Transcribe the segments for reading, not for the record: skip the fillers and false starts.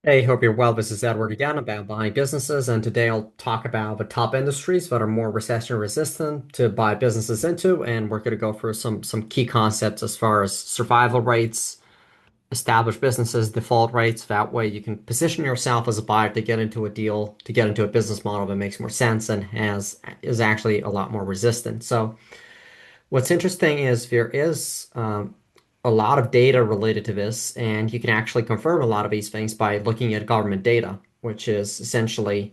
Hey, hope you're well. This is Edward again about buying businesses, and today I'll talk about the top industries that are more recession resistant to buy businesses into, and we're going to go through some key concepts as far as survival rates, established businesses, default rates. That way you can position yourself as a buyer to get into a deal, to get into a business model that makes more sense and has is actually a lot more resistant. So what's interesting is there is a lot of data related to this, and you can actually confirm a lot of these things by looking at government data, which is essentially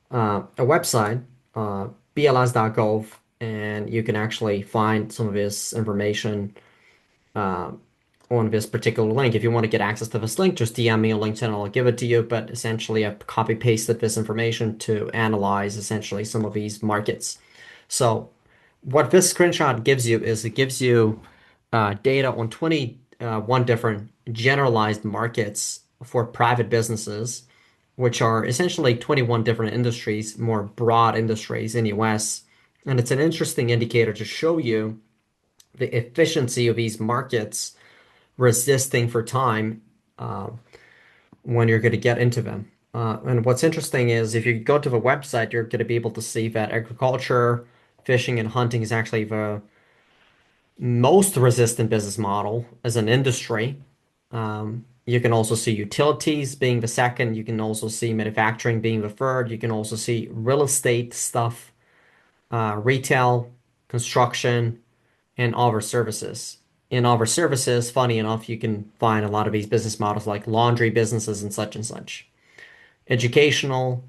a website, bls.gov, and you can actually find some of this information uh, on this particular link. If you want to get access to this link, just DM me a LinkedIn and I'll give it to you. But essentially, I've copy pasted this information to analyze essentially some of these markets. So what this screenshot gives you is it gives you data on 21 different generalized markets for private businesses, which are essentially 21 different industries, more broad industries in the US. And it's an interesting indicator to show you the efficiency of these markets resisting for time uh, when you're going to get into them. And what's interesting is if you go to the website, you're going to be able to see that agriculture, fishing, and hunting is actually the most resistant business model as an industry. You can also see utilities being the second. You can also see manufacturing being the third. You can also see real estate stuff, retail, construction, and other services. In other services, funny enough, you can find a lot of these business models like laundry businesses and such and such. Educational,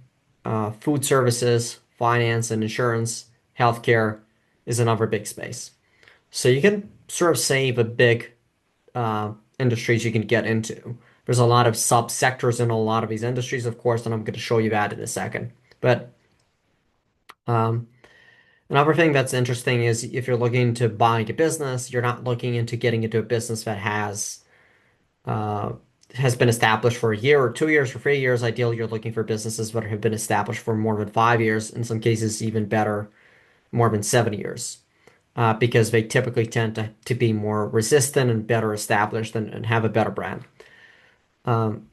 food services, finance and insurance, healthcare is another big space. So you can sort of say the big industries you can get into. There's a lot of subsectors in a lot of these industries, of course, and I'm going to show you that in a second. But um, another thing that's interesting is if you're looking to buy a business, you're not looking into getting into a business that uh, has been established for a year or 2 years or 3 years. Ideally, you're looking for businesses that have been established for more than 5 years, in some cases even better, more than 7 years, because they typically tend to be more resistant and better established and have a better brand. Um,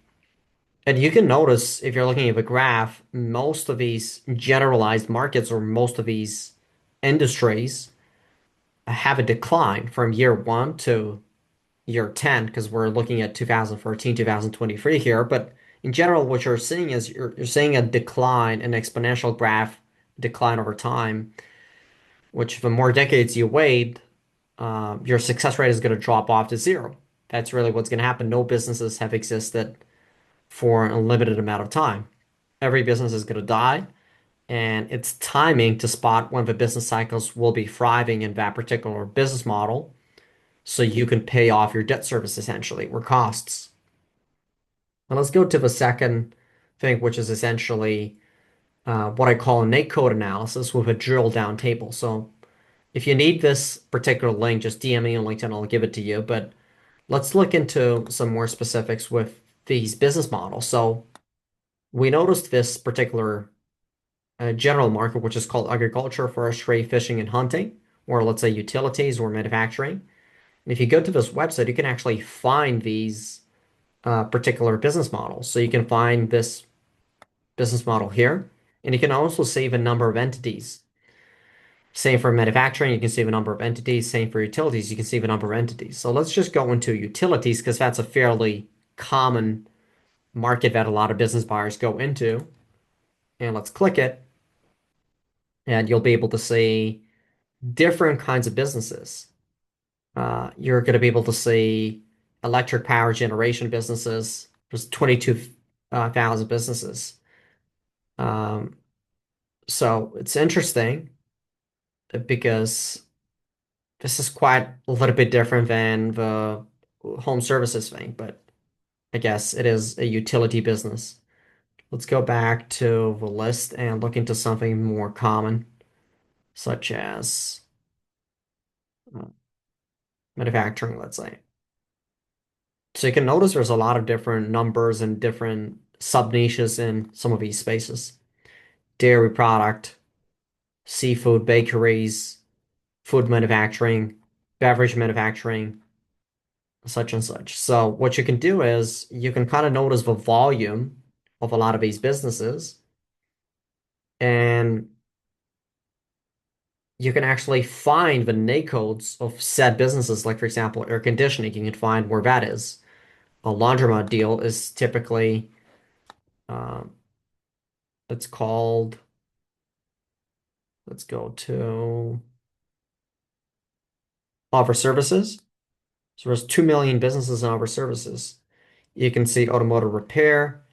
and you can notice if you're looking at the graph, most of these generalized markets or most of these industries have a decline from year one to year 10 because we're looking at 2013, 2023 here. But in general, what you're seeing is you're seeing a decline, an exponential graph decline over time, which the more decades you wait, your success rate is going to drop off to zero. That's really what's going to happen. No businesses have existed for an unlimited amount of time. Every business is going to die, and it's timing to spot when the business cycles will be thriving in that particular business model so you can pay off your debt service essentially, or costs. Now let's go to the second thing, which is essentially what I call a Nate code analysis with a drill down table. So if you need this particular link, just DM me on LinkedIn, I'll give it to you. But let's look into some more specifics with these business models. So we noticed this particular general market, which is called agriculture, forestry, fishing, and hunting, or let's say utilities or manufacturing. And if you go to this website, you can actually find these particular business models. So you can find this business model here, and you can also save a number of entities. Same for manufacturing, you can save a number of entities. Same for utilities, you can save a number of entities. So let's just go into utilities because that's a fairly common market that a lot of business buyers go into. And let's click it, and you'll be able to see different kinds of businesses. You're going to be able to see electric power generation businesses. There's 22,000 businesses. Um, so it's interesting because this is quite a little bit different than the home services thing, but I guess it is a utility business. Let's go back to the list and look into something more common, such as uh, manufacturing, let's say. So you can notice there's a lot of different numbers and different sub niches in some of these spaces. Dairy product, seafood, bakeries, food manufacturing, beverage manufacturing, such and such. So what you can do is you can kind of notice the volume of a lot of these businesses, and you can actually find the NAICS codes of said businesses. Like for example, air conditioning, you can find where that is. A laundromat deal is typically um, it's called. Let's go to offer services. So there's 2 million businesses in offer services. You can see automotive repair.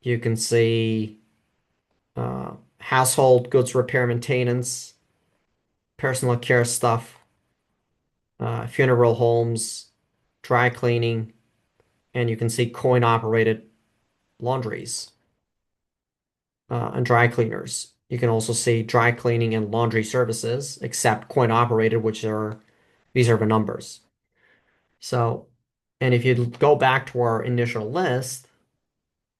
You can see household goods repair maintenance, personal care stuff, funeral homes, dry cleaning, and you can see coin-operated laundries and dry cleaners. You can also see dry cleaning and laundry services, except coin-operated, which are these are the numbers. So, and if you go back to our initial list,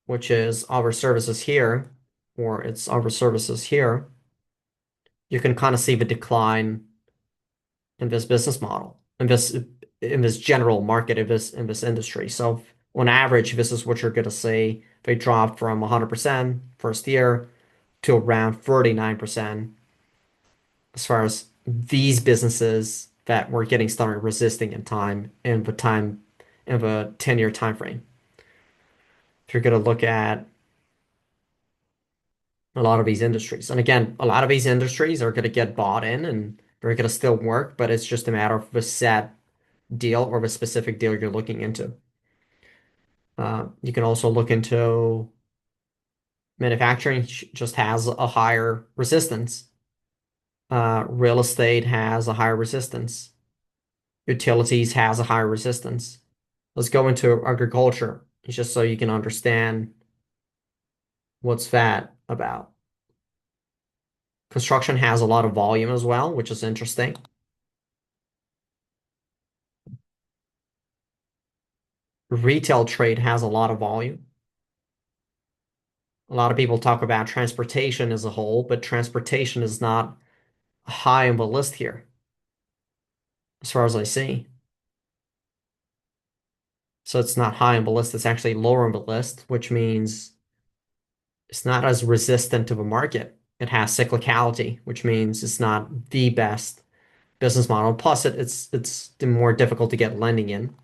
which is our services here, or it's our services here, you can kind of see the decline in this business model, in this general market, in this industry. So on average, this is what you're going to see. They dropped from 100% first year to around 39% as far as these businesses that were getting started resisting in the 10-year time frame. If you're going to look at a lot of these industries. And again, a lot of these industries are going to get bought in and they're going to still work, but it's just a matter of the set deal or the specific deal you're looking into. You can also look into manufacturing just has a higher resistance. Real estate has a higher resistance. Utilities has a higher resistance. Let's go into agriculture, just so you can understand what's that about. Construction has a lot of volume as well, which is interesting. Retail trade has a lot of volume. A lot of people talk about transportation as a whole, but transportation is not high on the list here, as far as I see. So it's not high on the list, it's actually lower on the list, which means it's not as resistant to the market. It has cyclicality, which means it's not the best business model. Plus, it's more difficult to get lending in.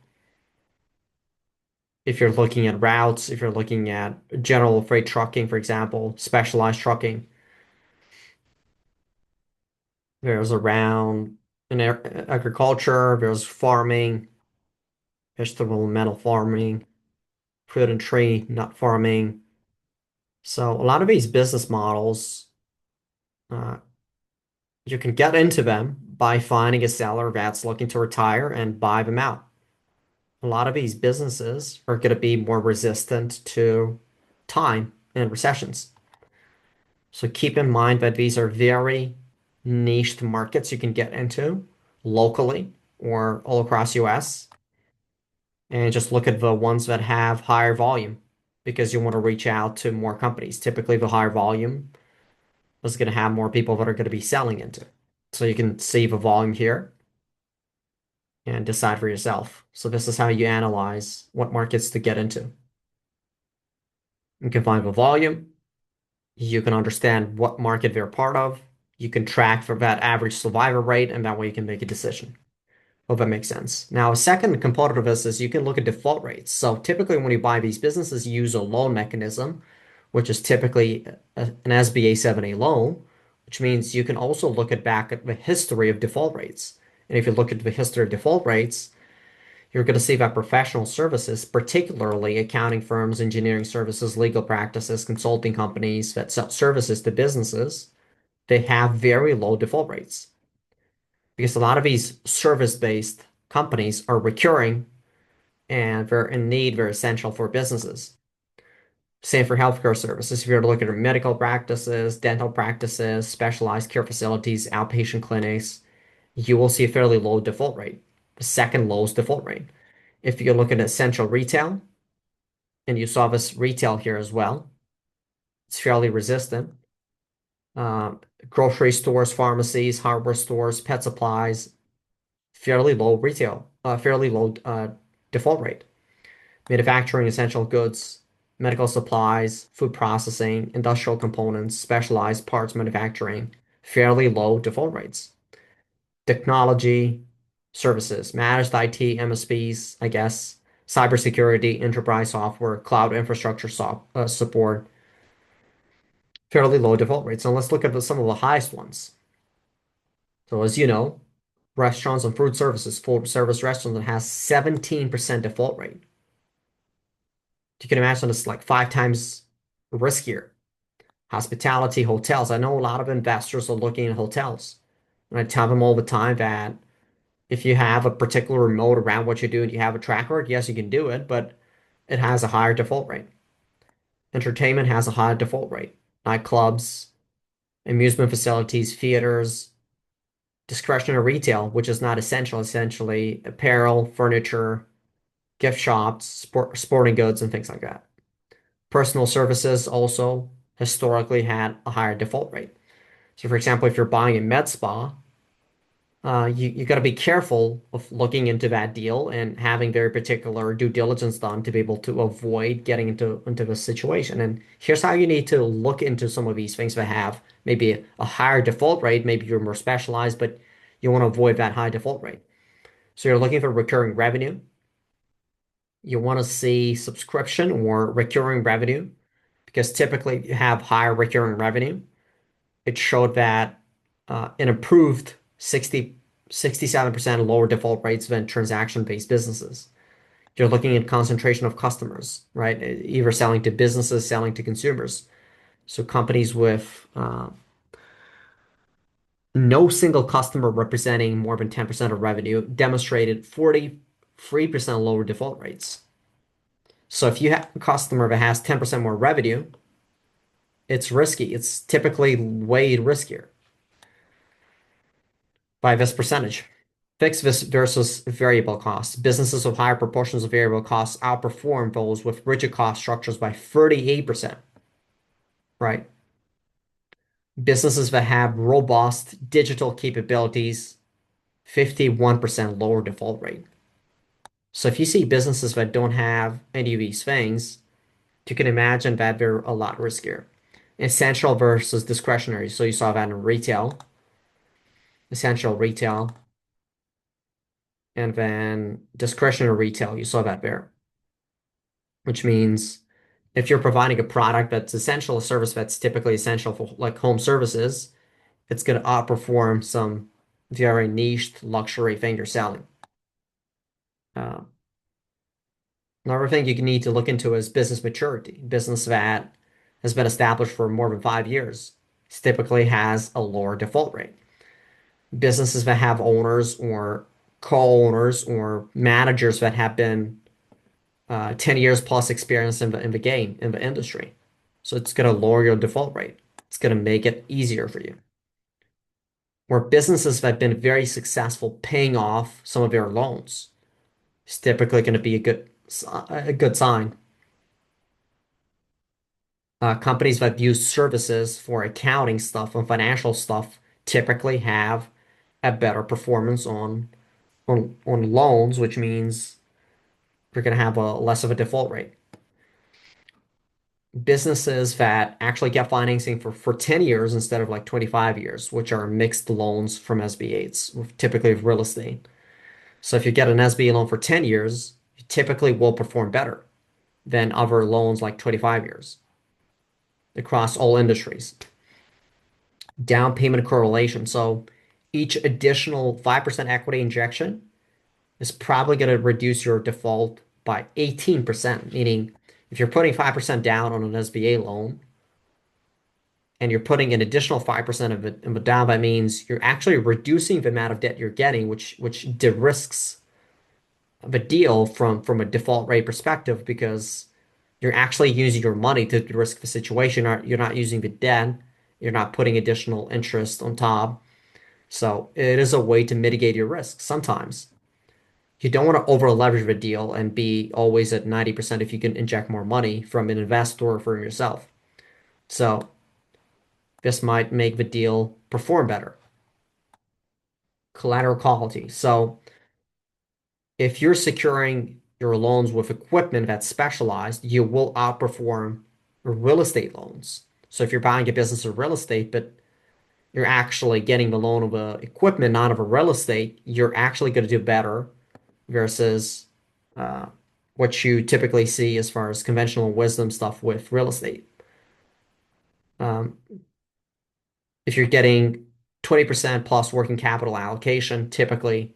If you're looking at routes, if you're looking at general freight trucking, for example, specialized trucking, there's around in agriculture, there's farming, vegetable and metal farming, fruit and tree nut farming. So a lot of these business models, uh, you can get into them by finding a seller that's looking to retire and buy them out. A lot of these businesses are going to be more resistant to time and recessions. So keep in mind that these are very niched markets you can get into locally or all across US, and just look at the ones that have higher volume because you want to reach out to more companies. Typically, the higher volume is going to have more people that are going to be selling into. So you can see the volume here and decide for yourself. So this is how you analyze what markets to get into. You can find the volume. You can understand what market they're part of. You can track for that average survival rate, and that way you can make a decision. Hope that makes sense. Now, a second component of this is you can look at default rates. So typically when you buy these businesses, you use a loan mechanism, which is typically an SBA 7A loan, which means you can also look at back at the history of default rates. And if you look at the history of default rates, you're going to see that professional services, particularly accounting firms, engineering services, legal practices, consulting companies that sell services to businesses, they have very low default rates because a lot of these service-based companies are recurring and they're in need, they're essential for businesses. Same for healthcare services. If you're looking at medical practices, dental practices, specialized care facilities, outpatient clinics, you will see a fairly low default rate, the second lowest default rate. If you look at essential retail, and you saw this retail here as well, it's fairly resistant. Uh, Grocery stores, pharmacies, hardware stores, pet supplies, fairly low default rate. Manufacturing essential goods, medical supplies, food processing, industrial components, specialized parts manufacturing, fairly low default rates. Technology, services, managed IT, MSPs, I guess, cybersecurity, enterprise software, cloud infrastructure support, fairly low default rates. And let's look at some of the highest ones. So as you know, restaurants and food services, full service restaurants that has 17% default rate. You can imagine it's like 5 times riskier. Hospitality, hotels. I know a lot of investors are looking at hotels. And I tell them all the time that if you have a particular remote around what you do and you have a track record, yes, you can do it, but it has a higher default rate. Entertainment has a higher default rate. Nightclubs, amusement facilities, theaters, discretionary retail, which is not essential, essentially apparel, furniture, gift shops, sporting goods, and things like that. Personal services also historically had a higher default rate. So, for example, if you're buying a med spa, you got to be careful of looking into that deal and having very particular due diligence done to be able to avoid getting into the situation. And here's how you need to look into some of these things that have maybe a higher default rate. Maybe you're more specialized, but you want to avoid that high default rate. So you're looking for recurring revenue. You want to see subscription or recurring revenue because typically you have higher recurring revenue. It showed that it improved 67% lower default rates than transaction-based businesses. You're looking at concentration of customers, right? Either selling to businesses, selling to consumers. So companies with no single customer representing more than 10% of revenue demonstrated 43% lower default rates. So if you have a customer that has 10% more revenue, it's risky. It's typically way riskier by this percentage. Fixed versus variable costs. Businesses with higher proportions of variable costs outperform those with rigid cost structures by 38%, right? Businesses that have robust digital capabilities, 51% lower default rate. So if you see businesses that don't have any of these things, you can imagine that they're a lot riskier. Essential versus discretionary. So you saw that in retail, essential retail, and then discretionary retail. You saw that there, which means if you're providing a product that's essential, a service that's typically essential for like home services, it's going to outperform some very niched luxury thing you're selling. Uh, Another thing you need to look into is business maturity. Business that has been established for more than 5 years typically has a lower default rate. Businesses that have owners or co-owners or managers that have been 10 years plus experience in the game, in the industry. So it's going to lower your default rate. It's going to make it easier for you. Where businesses that have been very successful paying off some of their loans is typically going to be a good sign. Companies that use services for accounting stuff and financial stuff typically have a better performance on loans, which means they're going to have a less of a default rate. Businesses that actually get financing for 10 years instead of like 25 years, which are mixed loans from SBAs, typically with real estate. So if you get an SBA loan for 10 years, you typically will perform better than other loans like 25 years across all industries. Down payment correlation. So each additional 5% equity injection is probably going to reduce your default by 18%, meaning if you're putting 5% down on an SBA loan, and you're putting an additional 5% of it down, that means you're actually reducing the amount of debt you're getting, which de-risks the deal from a default rate perspective because you're actually using your money to risk the situation. You're not using the debt. You're not putting additional interest on top. So it is a way to mitigate your risk sometimes. You don't want to over leverage the deal and be always at 90% if you can inject more money from an investor or from yourself. So this might make the deal perform better. collateral quality. So if you're securing your loans with equipment that's specialized, you will outperform real estate loans. So if you're buying a business or real estate, but you're actually getting the loan of a equipment, not of a real estate, you're actually going to do better versus uh, what you typically see as far as conventional wisdom stuff with real estate. Um, if you're getting 20% plus working capital allocation, typically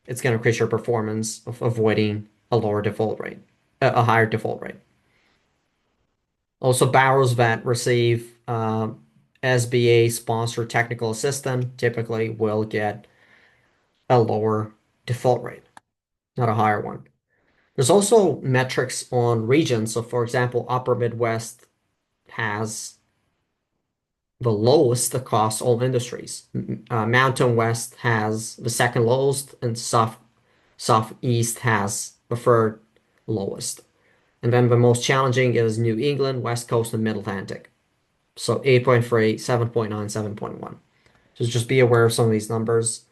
it's going to increase your performance of avoiding a lower default rate, a higher default rate. Also, borrowers that receive SBA sponsored technical assistance typically will get a lower default rate, not a higher one. There's also metrics on regions. So, for example, Upper Midwest has the lowest across all industries. Mountain West has the second lowest, and Southeast has the third lowest. And then the most challenging is New England, West Coast, and Mid Atlantic. So 8.3, 7.9, 7.1. So just be aware of some of these numbers.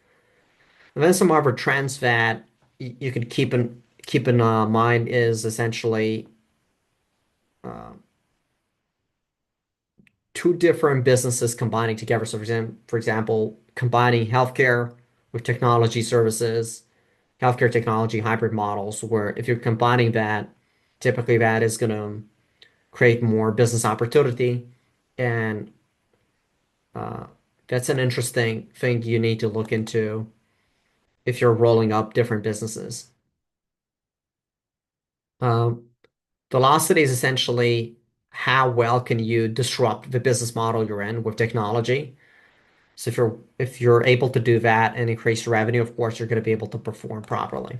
And then some other trends that you could keep in mind is essentially uh, two different businesses combining together. So for example, combining healthcare with technology services, healthcare technology hybrid models, where if you're combining that, typically that is going to create more business opportunity. And uh, that's an interesting thing you need to look into if you're rolling up different businesses. Um, Velocity is essentially how well can you disrupt the business model you're in with technology. So if you're able to do that and increase your revenue, of course, you're going to be able to perform properly.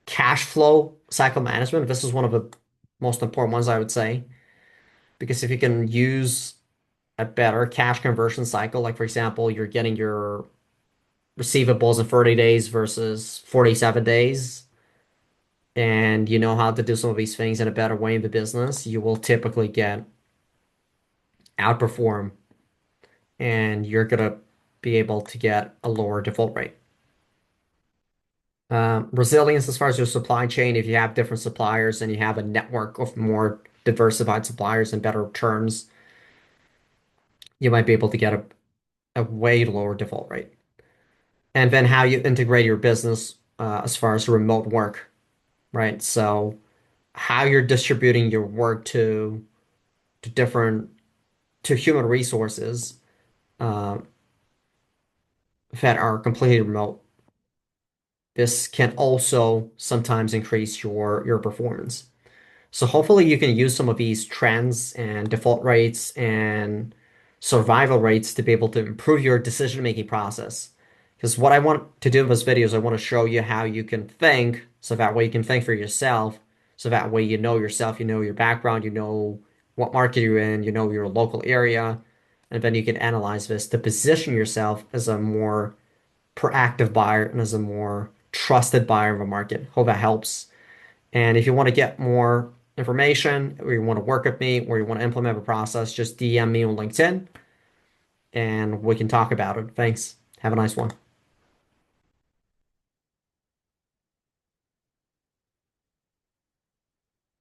Cash flow cycle management, this is one of the most important ones, I would say, because if you can use a better cash conversion cycle, like for example, you're getting your receivables in 30 days versus 47 days, and you know how to do some of these things in a better way in the business, you will typically get outperform and you're gonna be able to get a lower default rate. Resilience as far as your supply chain, if you have different suppliers and you have a network of more diversified suppliers and better terms, you might be able to get a way lower default rate. And then how you integrate your business as far as remote work, right? So how you're distributing your work to different to human resources uh, that are completely remote. This can also sometimes increase your performance. So hopefully you can use some of these trends and default rates and survival rates to be able to improve your decision-making process. Because what I want to do in this video is I want to show you how you can think, so that way you can think for yourself, so that way you know yourself, you know your background, you know what market you're in, you know your local area, and then you can analyze this to position yourself as a more proactive buyer and as a more trusted buyer of a market. Hope that helps. And if you want to get more information, or you want to work with me, or you want to implement a process, just DM me on LinkedIn and we can talk about it. Thanks. Have a nice one.